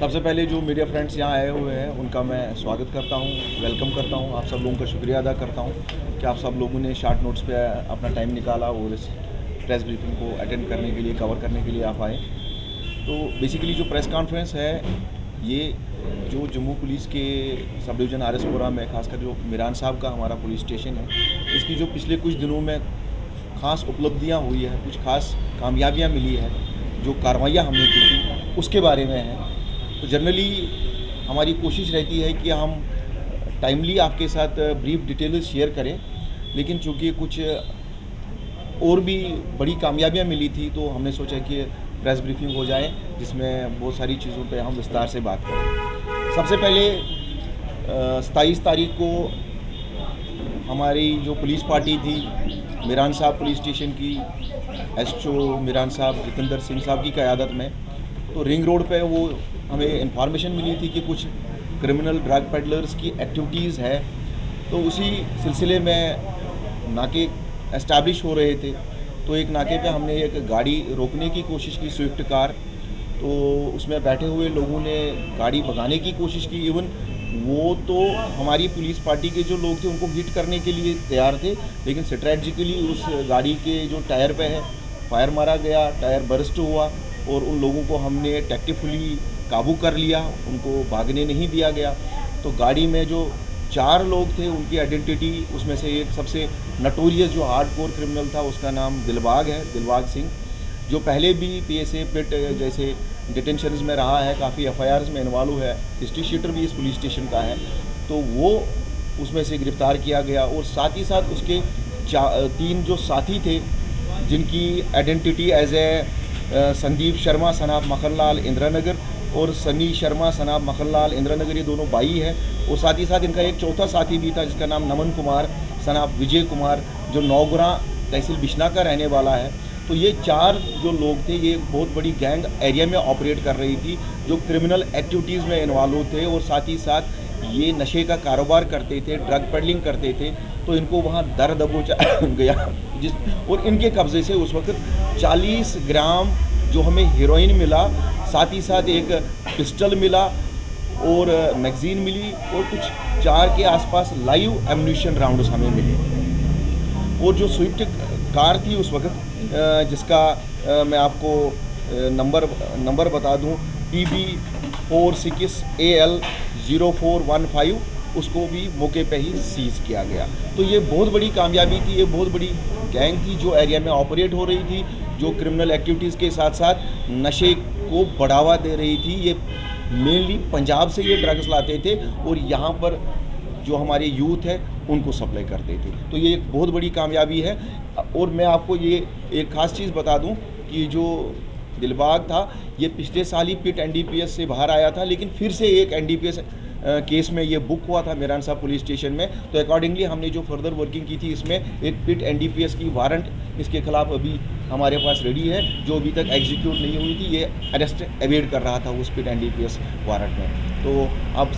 सबसे पहले जो मीडिया फ्रेंड्स यहाँ आए हुए हैं उनका मैं स्वागत करता हूँ, वेलकम करता हूँ। आप सब लोगों का शुक्रिया अदा करता हूँ कि आप सब लोगों ने शॉर्ट नोट्स पे अपना टाइम निकाला और इस प्रेस ब्रीफिंग को अटेंड करने के लिए, कवर करने के लिए आप आए। तो बेसिकली जो प्रेस कॉन्फ्रेंस है ये जो जम्मू पुलिस के सब डिवीज़न आरएसपुरा में खासकर जो मीरान साहब का हमारा पुलिस स्टेशन है, इसकी जो पिछले कुछ दिनों में ख़ास उपलब्धियाँ हुई है, कुछ खास कामयाबियाँ मिली है, जो कार्रवाइयाँ हमने की थी उसके बारे में है। तो जनरली हमारी कोशिश रहती है कि हम टाइमली आपके साथ ब्रीफ डिटेल्स शेयर करें, लेकिन चूँकि कुछ और भी बड़ी कामयाबियाँ मिली थी तो हमने सोचा कि प्रेस ब्रीफिंग हो जाए जिसमें बहुत सारी चीज़ों पे हम विस्तार से बात करें। सबसे पहले 27 तारीख को हमारी जो पुलिस पार्टी थी मीरान साहब पुलिस स्टेशन की एसओ मीरान साहब जितेंद्र सिंह साहब की क़यादत में, तो रिंग रोड पे वो हमें इन्फॉर्मेशन मिली थी कि कुछ क्रिमिनल ड्रग पेडलर्स की एक्टिविटीज़ है। तो उसी सिलसिले में नाके एस्टैब्लिश हो रहे थे, तो एक नाके पे हमने एक गाड़ी रोकने की कोशिश की, स्विफ्ट कार। तो उसमें बैठे हुए लोगों ने गाड़ी भगाने की कोशिश की। इवन वो तो हमारी पुलिस पार्टी के जो लोग थे उनको हिट करने के लिए तैयार थे, लेकिन स्ट्रेटजिकली उस गाड़ी के जो टायर पे है फायर मारा गया, टायर बर्स्ट हुआ और उन लोगों को हमने टैक्टिफुली काबू कर लिया, उनको भागने नहीं दिया गया। तो गाड़ी में जो 4 लोग थे उनकी आइडेंटिटी, उसमें से एक सबसे नटोरियस जो हार्डकोर क्रिमिनल था उसका नाम दिलबाग है, दिलबाग सिंह, जो पहले भी पीएसए पिट जैसे डिटेंशंस में रहा है, काफ़ी एफआईआर्स में इन्वॉल्व है, हिस्ट्री शीटर भी इस पुलिस स्टेशन का है। तो वो उसमें से गिरफ़्तार किया गया और साथ ही साथ उसके 3 जो साथी थे जिनकी identity as a Sandeep Sharma सनाब मखनलाल इंदिरानगर और सनी शर्मा सनाब मखनलाल इंदिरानगर, ये दोनों भाई हैं। और साथ ही साथ इनका एक चौथा साथी भी था जिसका नाम नमन कुमार सनाब विजय कुमार, जो नौगरा तहसील बिश्ना का रहने वाला है। तो ये 4 जो लोग थे ये बहुत बड़ी गैंग एरिया में ऑपरेट कर रही थी, जो क्रिमिनल एक्टिविटीज़ में इन्वॉल्व थे और साथ ही साथ ये नशे का कारोबार करते थे, ड्रग पेडलिंग करते थे। तो इनको वहाँ दर दबोचा गया और इनके कब्ज़े से उस वक्त 40 ग्राम जो हमें हीरोइन मिला, साथ ही साथ एक पिस्टल मिला और मैगज़ीन मिली और कुछ 4 के आसपास लाइव एम्यूनिशन राउंड्स हमें मिले। और जो स्विफ्ट कार थी उस वक्त जिसका मैं आपको नंबर बता दूं, PB46AL0415, उसको भी मौके पे ही सीज़ किया गया। तो ये बहुत बड़ी कामयाबी थी, ये बहुत बड़ी गैंग थी जो एरिया में ऑपरेट हो रही थी, जो क्रिमिनल एक्टिविटीज़ के साथ साथ नशे को बढ़ावा दे रही थी। ये मेनली पंजाब से ये ड्रग्स लाते थे और यहाँ पर जो हमारे यूथ है उनको सप्लाई करते थे। तो ये एक बहुत बड़ी कामयाबी है। और मैं आपको ये एक ख़ास चीज़ बता दूं कि जो दिलबाग था ये पिछले साल ही पिट एनडीपीएस से बाहर आया था, लेकिन फिर से एक एनडीपीएस केस में ये बुक हुआ था मीरान साहब पुलिस स्टेशन में। तो अकॉर्डिंगली हमने जो फर्दर वर्किंग की थी इसमें एक पिट एनडीपीएस की वारंट इसके खिलाफ अभी हमारे पास रेडी है, जो अभी तक एग्जीक्यूट नहीं हुई थी। ये अरेस्ट एवेड कर रहा था उस पिट एनडीपीएस वारंट में। तो अब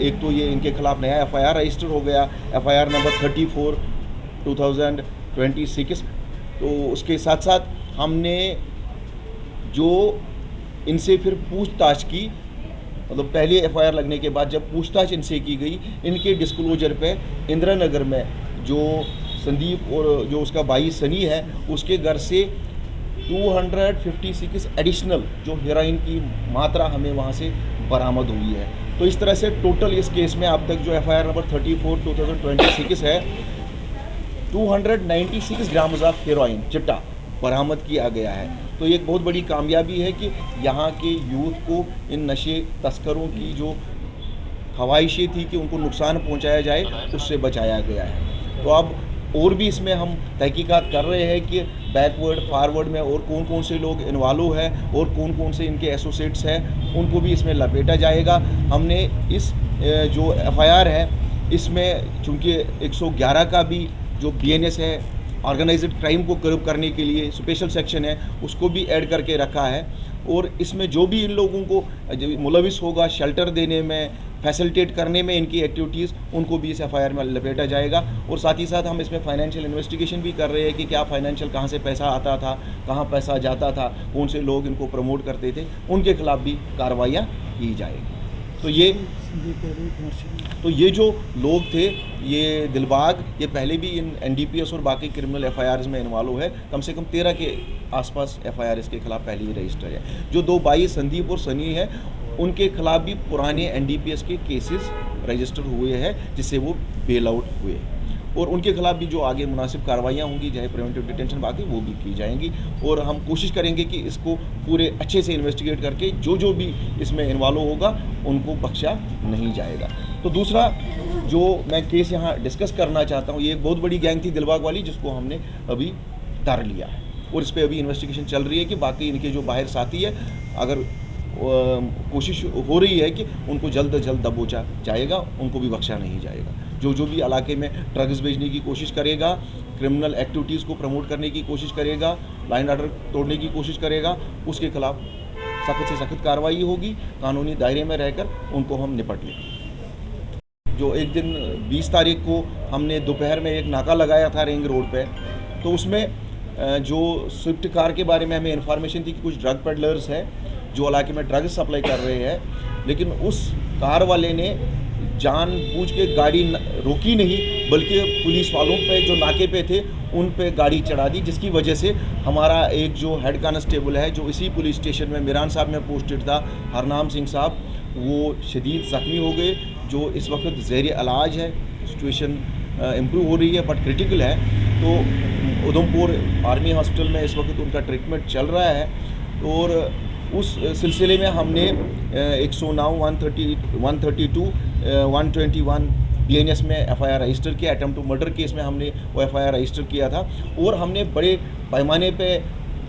एक तो ये इनके खिलाफ नया एफआईआर रजिस्टर हो गया, एफआईआर नंबर 34/2026। तो उसके साथ साथ हमने जो इनसे फिर पूछताछ की, मतलब पहले एफआईआर लगने के बाद जब पूछताछ इनसे की गई, इनके डिस्क्लोजर पे इंदिरानगर में जो संदीप और जो उसका भाई सनी है उसके घर से 256 एडिशनल जो हेरोइन की मात्रा हमें वहाँ से बरामद हुई है। तो इस तरह से टोटल इस केस में अब तक जो एफआईआर नंबर 34/2026 है 296 ग्राम ऑफ हेरोइन चिट्टा बरामद किया गया है। तो ये एक बहुत बड़ी कामयाबी है कि यहाँ के यूथ को इन नशे तस्करों की जो ख्वाहिशें थी कि उनको नुकसान पहुँचाया जाए उससे बचाया गया है। तो अब और भी इसमें हम तहकीकात कर रहे हैं कि बैकवर्ड फॉरवर्ड में और कौन कौन से लोग इन्वॉल्व हैं और कौन कौन से इनके एसोसिएट्स हैं, उनको भी इसमें लपेटा जाएगा। हमने इस जो एफआईआर है इसमें चूँकि 111 का भी जो बीएनएस है ऑर्गेनाइज्ड क्राइम को कर्ब करने के लिए स्पेशल सेक्शन है उसको भी ऐड करके रखा है। और इसमें जो भी इन लोगों को मुलविस होगा शेल्टर देने में फैसिलिटेट करने में इनकी एक्टिविटीज़, उनको भी इस एफआईआर में लपेटा जाएगा। और साथ ही साथ हम इसमें फाइनेंशियल इन्वेस्टिगेशन भी कर रहे हैं कि क्या फाइनेंशियल कहाँ से पैसा आता था, कहाँ पैसा जाता था, कौन से लोग इनको प्रमोट करते थे, उनके खिलाफ भी कार्रवाइयाँ की जाएगी। तो ये जो लोग थे, ये दिलबाग, ये पहले भी इन एनडीपीएस और बाकी क्रिमिनल एफआईआर्स में इन्वॉल्व है। कम से कम 13 के आसपास एफआईआर इसके खिलाफ पहले ही रजिस्टर है। जो 2 भाई संदीप और सनी है, उनके खिलाफ भी पुराने एनडीपीएस के केसेस रजिस्टर हुए हैं, जिससे वो बेल आउट हुए, और उनके खिलाफ भी जो आगे मुनासिब कार्रवाइयाँ होंगी, चाहे प्रिवेंटिव डिटेंशन बाकी, वो भी की जाएंगी। और हम कोशिश करेंगे कि इसको पूरे अच्छे से इन्वेस्टिगेट करके जो भी इसमें इन्वॉल्व होगा उनको बख्शा नहीं जाएगा। तो दूसरा जो मैं केस यहाँ डिस्कस करना चाहता हूँ, ये एक बहुत बड़ी गैंग थी दिलबाग वाली, जिसको हमने अभी धर लिया है और इस पर अभी इन्वेस्टिगेशन चल रही है कि बाकी इनके जो बाहर साथी है, अगर कोशिश हो रही है कि उनको जल्द से जल्द दबोचा जाएगा, उनको भी बख्शा नहीं जाएगा। जो भी इलाके में ड्रग्स बेचने की कोशिश करेगा, क्रिमिनल एक्टिविटीज़ को प्रमोट करने की कोशिश करेगा, लाइन ऑर्डर तोड़ने की कोशिश करेगा, उसके खिलाफ सख्त से सख्त कार्रवाई होगी। कानूनी दायरे में रहकर उनको हम निपट लेंगे। जो एक दिन 20 तारीख को हमने दोपहर में एक नाका लगाया था रिंग रोड पे, तो उसमें जो स्विफ्ट कार के बारे में हमें इन्फॉर्मेशन थी कि कुछ ड्रग पेडलर्स हैं जो इलाके में ड्रग्स सप्लाई कर रहे हैं, लेकिन उस कार वाले ने जानबूझ के गाड़ी रोकी नहीं, बल्कि पुलिस वालों पे जो नाके पे थे उन पे गाड़ी चढ़ा दी, जिसकी वजह से हमारा एक जो हेड कांस्टेबल है, जो इसी पुलिस स्टेशन में मिरान साहब में पोस्टेड था, हरनाम सिंह साहब, वो शदीद ज़ख्मी हो गए, जो इस वक्त ज़ेर इलाज है। सिचुएशन इम्प्रूव हो रही है बट क्रिटिकल है। तो उधमपुर आर्मी हॉस्पिटल में इस वक्त उनका ट्रीटमेंट चल रहा है, और उस सिलसिले में हमने 109, 130, 132, 121 BNS में एफआईआर रजिस्टर किया। अटेम्प्ट टू मर्डर केस में हमने वो एफआईआर रजिस्टर किया था, और हमने बड़े पैमाने पे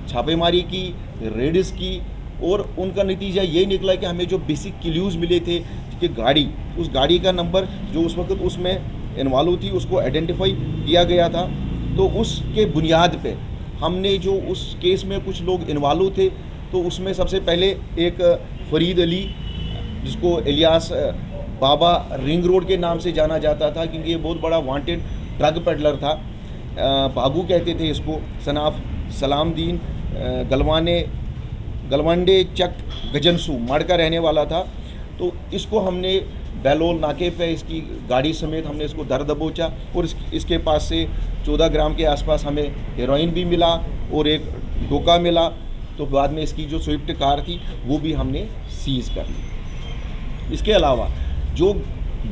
छापेमारी की, रेड्स की, और उनका नतीजा ये निकला कि हमें जो बेसिक क्लूज़ मिले थे कि गाड़ी, उस गाड़ी का नंबर जो उस वक्त उसमें इन्वॉल्व थी उसको आइडेंटिफाई किया गया था। तो उसके बुनियाद पे हमने जो उस केस में कुछ लोग इन्वॉल्व थे, तो उसमें सबसे पहले एक फरीद अली, जिसको इलियास बाबा रिंग रोड के नाम से जाना जाता था, क्योंकि ये बहुत बड़ा वांटेड ड्रग पेडलर था, बागू कहते थे इसको, सनाफ सलामदीन गलवांडे चक गजनसू माड़ का रहने वाला था। तो इसको हमने बैलोल नाके पे इसकी गाड़ी समेत हमने इसको दर दबोचा, और इसके पास से 14 ग्राम के आसपास हमें हेरोइन भी मिला और एक डोका मिला। तो बाद में इसकी जो स्विफ्ट कार थी वो भी हमने सीज़ कर ली। इसके अलावा जो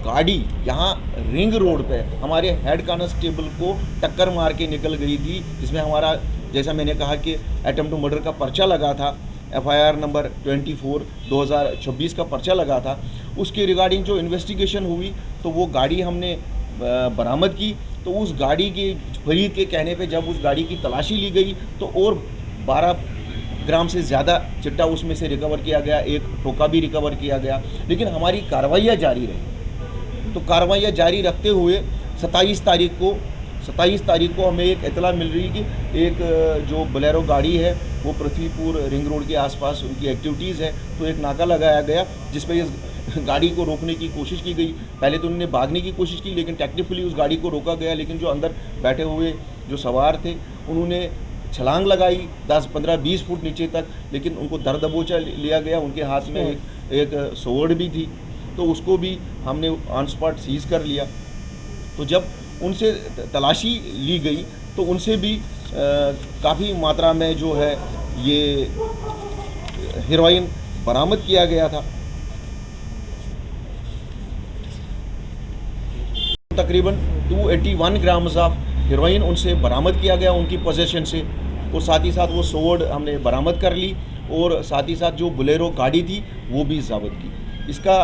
गाड़ी यहाँ रिंग रोड पे हमारे हेड कांस्टेबल को टक्कर मार के निकल गई थी, जिसमें हमारा, जैसा मैंने कहा कि अटेम्प्ट टू मर्डर का पर्चा लगा था, एफआईआर नंबर 24/2026 का पर्चा लगा था, उसके रिगार्डिंग जो इन्वेस्टिगेशन हुई तो वो गाड़ी हमने बरामद की। तो उस गाड़ी के फरीद के कहने पे जब उस गाड़ी की तलाशी ली गई तो और 12 ग्राम से ज़्यादा चिट्टा उसमें से रिकवर किया गया, एक टोका भी रिकवर किया गया। लेकिन हमारी कार्रवाइयाँ जारी रही। तो कार्रवाइयाँ जारी रखते हुए 27 तारीख को हमें एक इतला मिल रही कि एक जो बोलेरो गाड़ी है वो पृथ्वीपुर रिंग रोड के आसपास उनकी एक्टिविटीज़ है। तो एक नाका लगाया गया जिस पर इस गाड़ी को रोकने की कोशिश की गई। पहले तो उन्होंने भागने की कोशिश की, लेकिन टेक्निकली उस गाड़ी को रोका गया। लेकिन जो अंदर बैठे हुए जो सवार थे उन्होंने छलांग लगाई 10, 15, 20 फुट नीचे तक, लेकिन उनको दर दबोचा लिया गया। उनके हाथ में एक सोवर्ड भी थी, तो उसको भी हमने ऑन स्पॉट सीज़ कर लिया। तो जब उनसे तलाशी ली गई तो उनसे भी काफ़ी मात्रा में जो है ये हेरोइन बरामद किया गया था। तकरीबन 281 ग्राम्स ऑफ हेरोइन उनसे बरामद किया गया उनकी पोजीशन से, और साथ ही साथ वो सोवर्ड हमने बरामद कर ली, और साथ ही साथ जो बोलेरो गाड़ी थी वो भी ज़ब्त की। इसका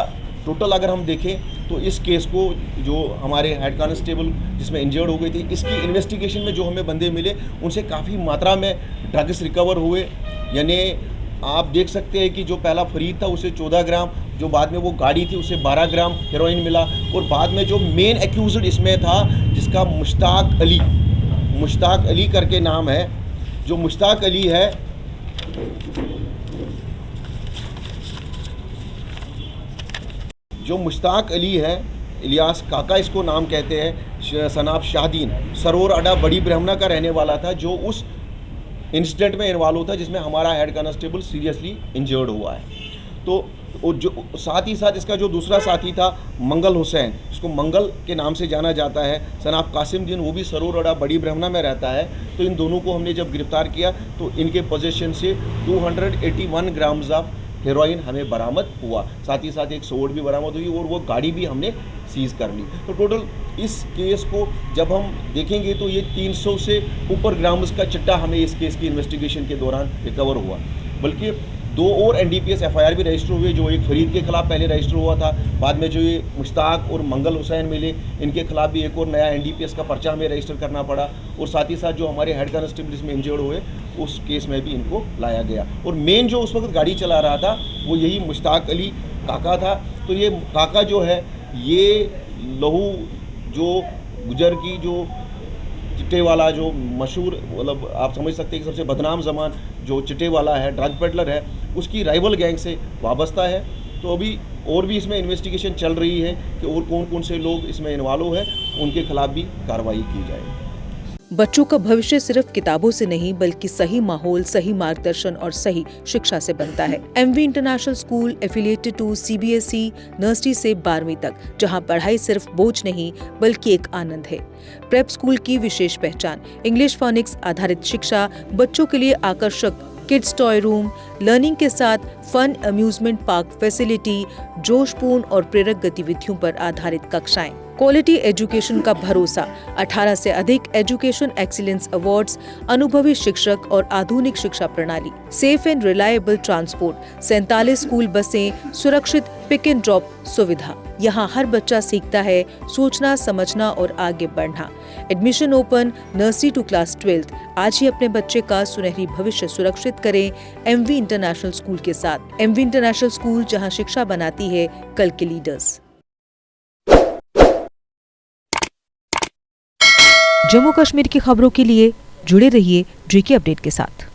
टोटल अगर हम देखें तो इस केस को जो हमारे हेड कांस्टेबल जिसमें इंजर्ड हो गई थी, इसकी इन्वेस्टिगेशन में जो हमें बंदे मिले उनसे काफ़ी मात्रा में ड्रग्स रिकवर हुए। यानी आप देख सकते हैं कि जो पहला फरीद था उसे 14 ग्राम, जो बाद में वो गाड़ी थी उसे 12 ग्राम हेरोइन मिला, और बाद में जो मेन एक्यूज्ड इसमें था जिसका मुश्ताक अली करके नाम है, जो मुश्ताक अली है जो मुश्ताक अली है, इलियास काका इसको नाम कहते हैं, सनाब शाहदीन सरोवर अड्डा बड़ी ब्रह्मणा का रहने वाला था, जो उस इंसिडेंट में इन्वॉल्व होता है जिसमें हमारा हेड कांस्टेबल सीरियसली इंजर्ड हुआ है। तो जो साथ ही साथ इसका जो दूसरा साथी था मंगल हुसैन, जिसको मंगल के नाम से जाना जाता है, सनाब कासिम दिन, वो भी सरोवर अड्डा बड़ी ब्रह्मणा में रहता है। तो इन दोनों को हमने जब गिरफ्तार किया तो इनके पोजीशन से 281 ग्राम्स ऑफ हेरोइन हमें बरामद हुआ। साथ ही साथ एक सोड भी बरामद हुई और वो गाड़ी भी हमने सीज़ कर ली। तो टोटल इस केस को जब हम देखेंगे तो ये 300 से ऊपर ग्राम्स का चिट्टा हमें इस केस की इन्वेस्टिगेशन के दौरान रिकवर हुआ। बल्कि 2 और NDPS FIR भी रजिस्टर हुए, जो एक फरीद के खिलाफ पहले रजिस्टर हुआ था, बाद में जो ये मुश्ताक और मंगल हुसैन मिले, इनके खिलाफ भी एक और नया NDPS का पर्चा हमें रजिस्टर करना पड़ा। और साथ ही साथ जो हमारे हेड कांस्टेबल इसमें इंजर्ड हुए, उस केस में भी इनको लाया गया। और मेन जो उस वक्त गाड़ी चला रहा था वो यही मुश्ताक अली काका था। तो ये काका जो है, ये लहू जो गुजर की जो चिट्टे वाला जो मशहूर, मतलब आप समझ सकते हैं कि सबसे बदनाम ज़मान जो चिट्टे वाला है, ड्रग पेडलर है, उसकी राइवल गैंग से वाबस्ता है। तो अभी और भी इसमें इन्वेस्टिगेशन चल रही है कि और कौन कौन से लोग इसमें इन्वॉल्व हैं, उनके खिलाफ भी कार्रवाई की जाए। बच्चों का भविष्य सिर्फ किताबों से नहीं बल्कि सही माहौल, सही मार्गदर्शन और सही शिक्षा से बनता है। MV international school affiliated to CBSE nursery से 12वीं तक, जहां पढ़ाई सिर्फ बोझ नहीं बल्कि एक आनंद है। प्रेप स्कूल की विशेष पहचान इंग्लिश फोनिक्स आधारित शिक्षा, बच्चों के लिए आकर्षक किड्स टॉय रूम, लर्निंग के साथ फन अम्यूजमेंट पार्क फैसिलिटी, जोशपूर्ण और प्रेरक गतिविधियों पर आधारित कक्षाएं, क्वालिटी एजुकेशन का भरोसा, 18 से अधिक एजुकेशन एक्सीलेंस अवार्ड्स, अनुभवी शिक्षक और आधुनिक शिक्षा प्रणाली, safe and reliable transport, 47 school बसें, सुरक्षित पिक एंड ड्रॉप सुविधा। यहाँ हर बच्चा सीखता है सोचना, समझना और आगे बढ़ना। Admission open nursery to class 12। आज ही अपने बच्चे का सुनहरी भविष्य सुरक्षित करें MV इंटरनेशनल स्कूल के साथ। MV इंटरनेशनल स्कूल, जहाँ शिक्षा बनाती है कल के लीडर्स। जम्मू कश्मीर की खबरों के लिए जुड़े रहिए JK अपडेट के साथ।